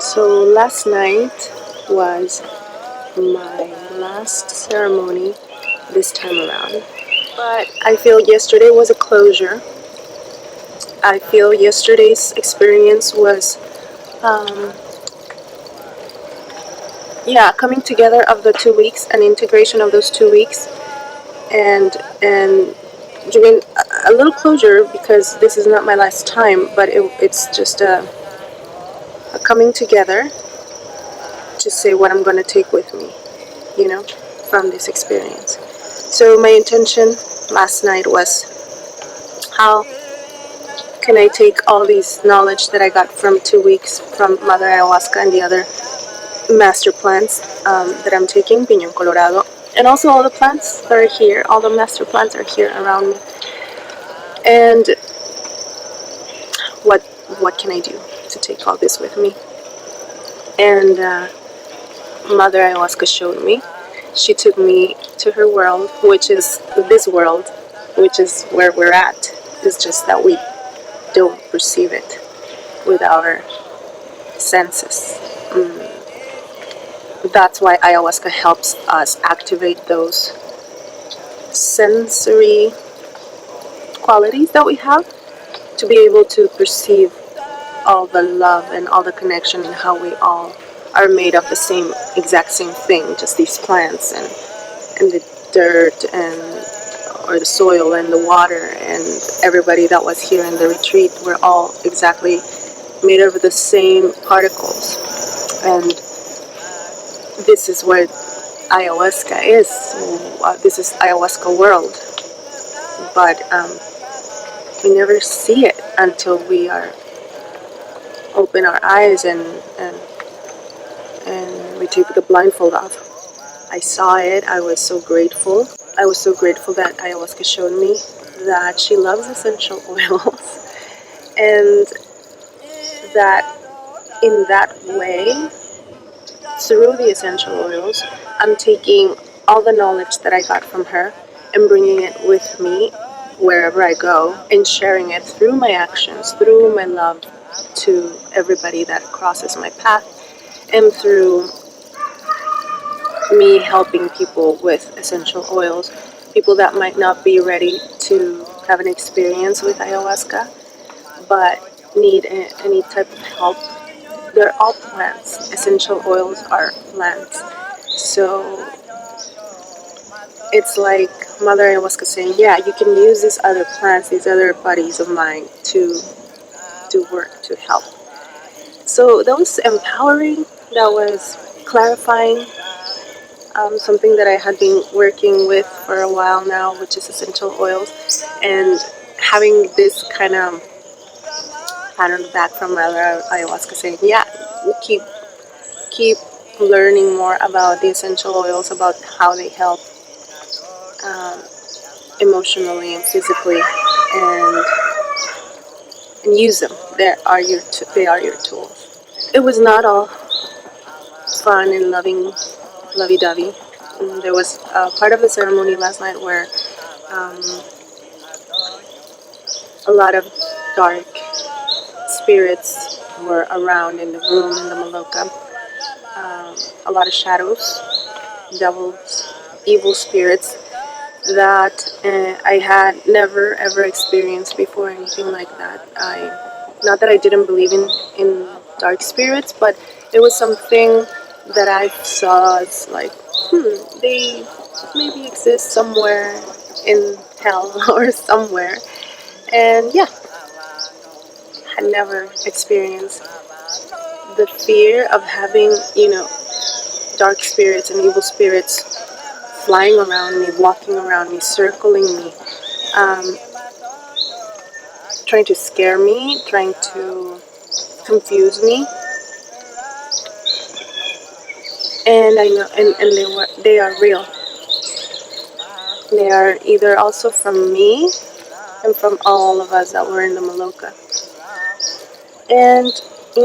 So last night was my last ceremony this time around. But I feel yesterday was a closure. I feel yesterday's experience was, um, coming together of the 2 weeks, an integration of those 2 weeks, and giving a little closure because this is not my last time, but it's just a coming together to say what I'm going to take with me, from this experience. So my intention last night was, how can I take all these knowledge that I got from 2 weeks from Mother Ayahuasca and the other master plants that I'm taking, Piñón Colorado, and also all the plants that are here, all the master plants are here around me. And what can I do to take all this with me? And Mother Ayahuasca showed me. She took me to her world, which is this world, which is where we're at. It's just that we don't perceive it with our senses. That's why ayahuasca helps us activate those sensory qualities that we have to be able to perceive all the love and all the connection and how we all are made of the exact same thing, just these plants and the dirt or the soil and the water, and everybody that was here in the retreat, we're all exactly made of the same particles. And this is where ayahuasca is. This is ayahuasca world, but we never see it until we open our eyes and we take the blindfold off. I saw it. I was so grateful. I was so grateful that ayahuasca showed me that she loves essential oils, and that in that way, through the essential oils, I'm taking all the knowledge that I got from her and bringing it with me wherever I go, and sharing it through my actions, through my love to everybody that crosses my path, and through me helping people with essential oils, people that might not be ready to have an experience with ayahuasca but need any type of help. They're all plants. Essential oils are plants. So it's like Mother Ayahuasca saying, yeah, you can use these other plants, these other buddies of mine to work, to help. So that was empowering, that was clarifying, something that I had been working with for a while now, which is essential oils, and having this kind of pattern back from Mother Ayahuasca saying, yeah, keep learning more about the essential oils, about how they help emotionally and physically, and use them. They are your tools. It was not all fun and lovey-dovey. There was a part of the ceremony last night where a lot of dark spirits were around in the room, in the maloka. A lot of shadows, devils, evil spirits that I had never ever experienced before, anything like that. Not that I didn't believe in dark spirits, but it was something that I saw as like, they maybe exist somewhere in hell or somewhere. And yeah, had never experienced the fear of having, dark spirits and evil spirits flying around me, walking around me, circling me, trying to scare me, trying to confuse me. And I know, and they are real. They are either also from me and from all of us that were in the maloka. And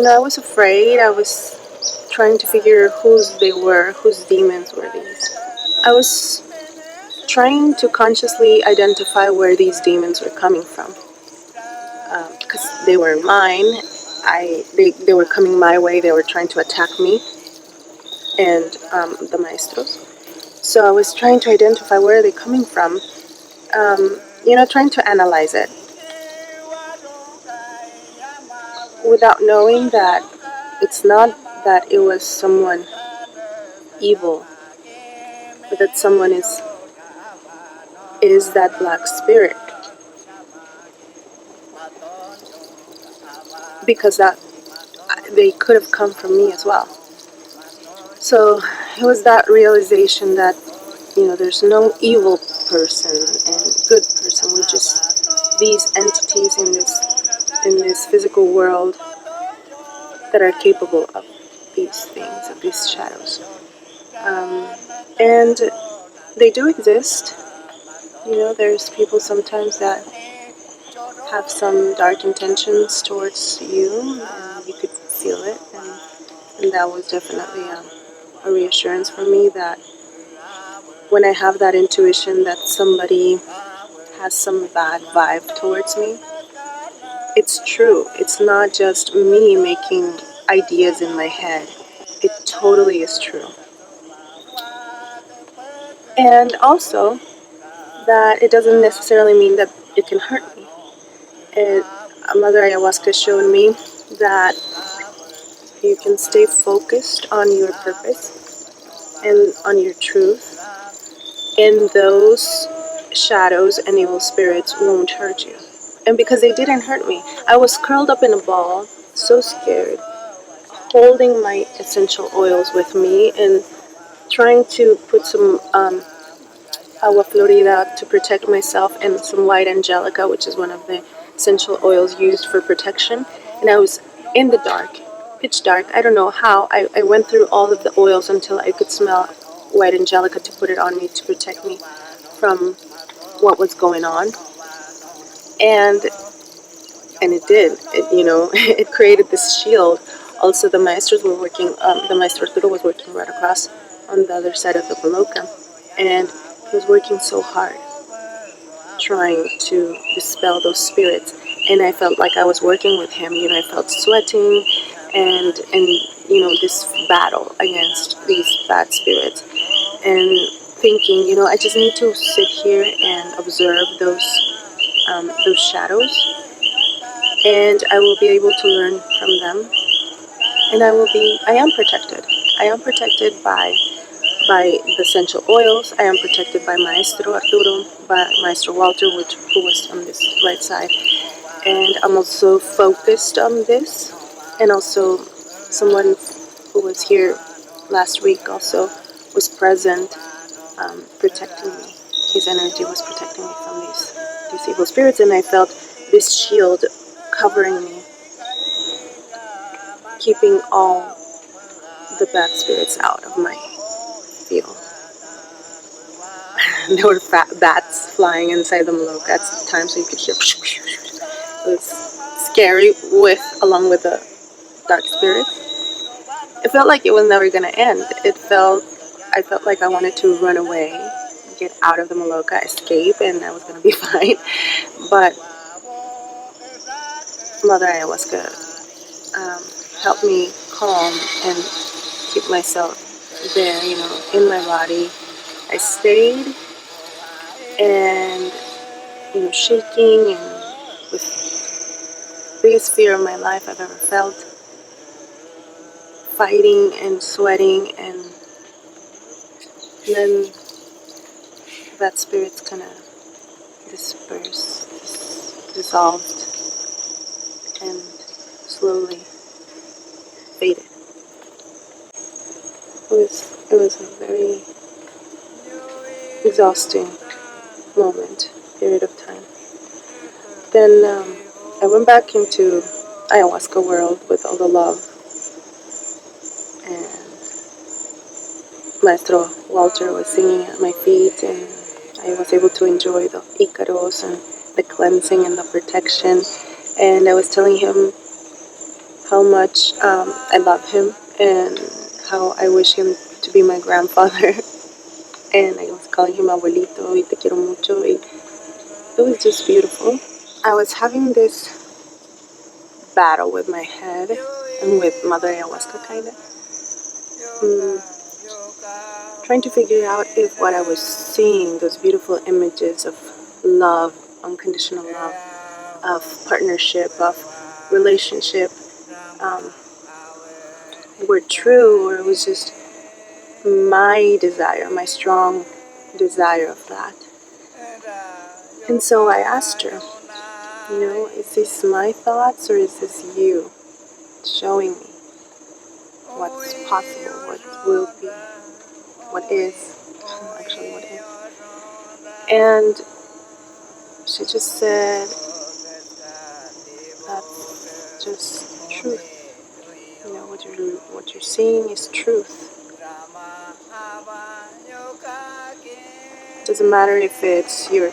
I was afraid. I was trying to figure whose they were, whose demons were these. I was trying to consciously identify where these demons were coming from, because they were mine, they were coming my way. They were trying to attack me and the maestros. So I was trying to identify where are they coming from, trying to analyze it without knowing that it's not that it was someone evil, but that someone is that black spirit, because that they could have come from me as well. So it was that realization that there's no evil person and good person. We're just these entities in this physical world that are capable of these things, of these shadows, and they do exist. There's people sometimes that have some dark intentions towards you, and you could feel it, and that was definitely a reassurance for me that when I have that intuition that somebody has some bad vibe towards me, it's true. It's not just me making ideas in my head. It totally is true. And also that it doesn't necessarily mean that it can hurt me. Mother Ayahuasca showed me that you can stay focused on your purpose and on your truth, and those shadows and evil spirits won't hurt you. And because they didn't hurt me, I was curled up in a ball, so scared, holding my essential oils with me and trying to put some agua florida to protect myself and some white angelica, which is one of the essential oils used for protection. And I was in the dark, pitch dark. I don't know how. I went through all of the oils until I could smell white angelica to put it on me to protect me from what was going on. And it did. It created this shield. Also, the maestros were working. The maestro Arturo was working right across on the other side of the Maloca, and he was working so hard, trying to dispel those spirits. And I felt like I was working with him. I felt sweating, and this battle against these bad spirits, and thinking, I just need to sit here and observe those shadows, and I will be able to learn from them, and I am protected. I am protected by the essential oils. I am protected by Maestro Arturo, by Maestro Walter, who was on this right side, and I'm also focused on this, and also someone who was here last week also was present, protecting me. His energy was protecting me from these evil spirits, and I felt this shield covering me, keeping all the bad spirits out of my field. There were bats flying inside the Maloca at times, so you could hear. It was scary along with the dark spirits. It felt like it was never going to end. I felt like I wanted to run away, get out of the Maloca, escape, and I was going to be fine. But Mother Ayahuasca helped me calm and keep myself there, in my body. I stayed, and shaking and with the biggest fear of my life I've ever felt, fighting and sweating, and then that spirit's kind of dissolved, and slowly faded. It was a very exhausting period of time. Then I went back into ayahuasca world with all the love, and Maestro Walter was singing at my feet, and I was able to enjoy the Icaros and the cleansing and the protection. And I was telling him how much I love him and how I wish him to be my grandfather. And I was calling him Abuelito, y te quiero mucho. It was just beautiful. I was having this battle with my head and with Mother Ayahuasca, kind of. Trying to figure out if what I was seeing, those beautiful images of love, unconditional love, of partnership, of relationship, were true, or it was just my desire, my strong desire of that. And so I asked her, is this my thoughts or is this you showing me what's possible, what will be, what is, actually what is. And she just said, that's just truth. What you're seeing is truth. It doesn't matter if it's your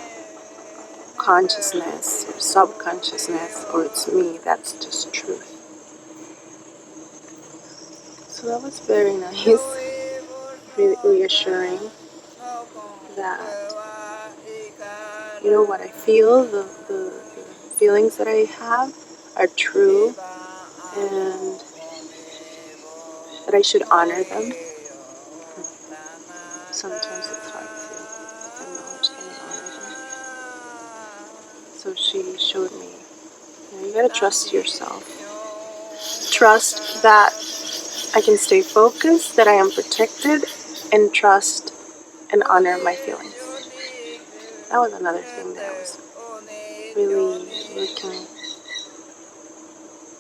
consciousness or subconsciousness or it's me, that's just truth. So that was very nice, really reassuring that, what I feel, the feelings that I have are true and that I should honor them. Sometimes it's hard to acknowledge them and honor them. So she showed me, you gotta trust yourself. Trust that I can stay focused, that I am protected, and trust and honor my feelings. That was another thing that I was really looking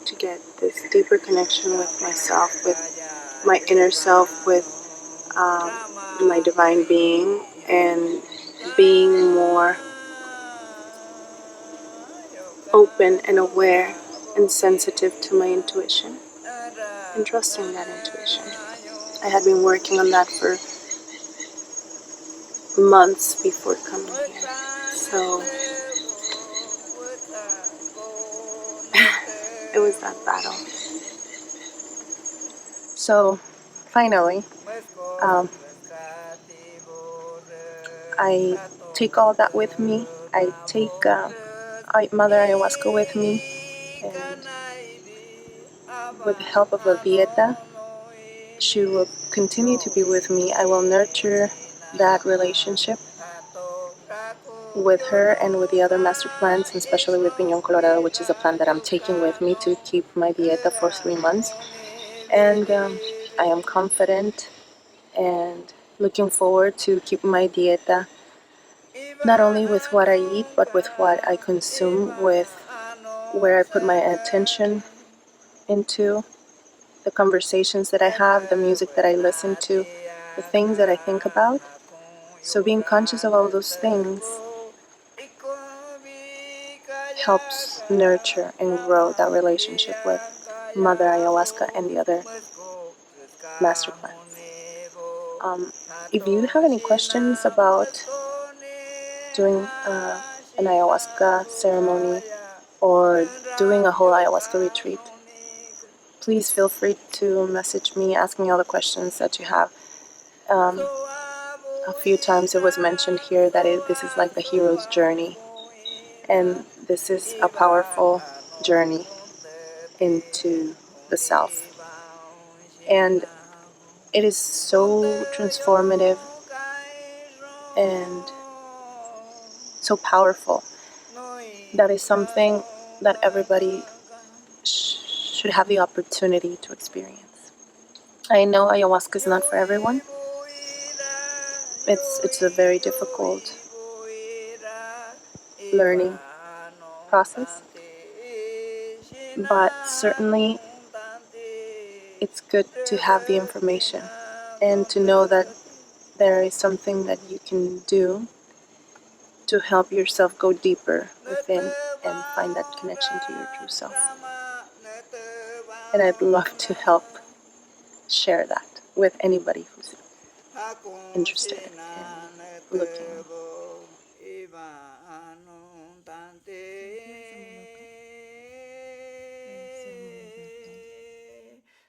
to get this deeper connection with myself, with my inner self, with my divine being, and being more open and aware and sensitive to my intuition and trusting that intuition. I had been working on that for months before coming here. So it was that battle. So finally, I take all that with me. I take Mother Ayahuasca with me, and with the help of Abuelita, she will continue to be with me. I will nurture that relationship with her and with the other master plants, and especially with Piñón Colorado, which is a plant that I'm taking with me to keep my dieta for 3 months. And I am confident and looking forward to keep my dieta, not only with what I eat, but with what I consume, with where I put my attention into, the conversations that I have, the music that I listen to, the things that I think about. So being conscious of all those things helps nurture and grow that relationship with Mother Ayahuasca and the other master plants. If you have any questions about doing an ayahuasca ceremony or doing a whole ayahuasca retreat, please feel free to message me, ask me all the questions that you have. A few times it was mentioned here that this is like the hero's journey, and this is a powerful journey into the self. And it is so transformative and so powerful. That is something that everybody should have the opportunity to experience. I know ayahuasca is not for everyone. It's a very difficult learning process, but certainly it's good to have the information and to know that there is something that you can do to help yourself go deeper within and find that connection to your true self. And I'd love to help share that with anybody who's interested in looking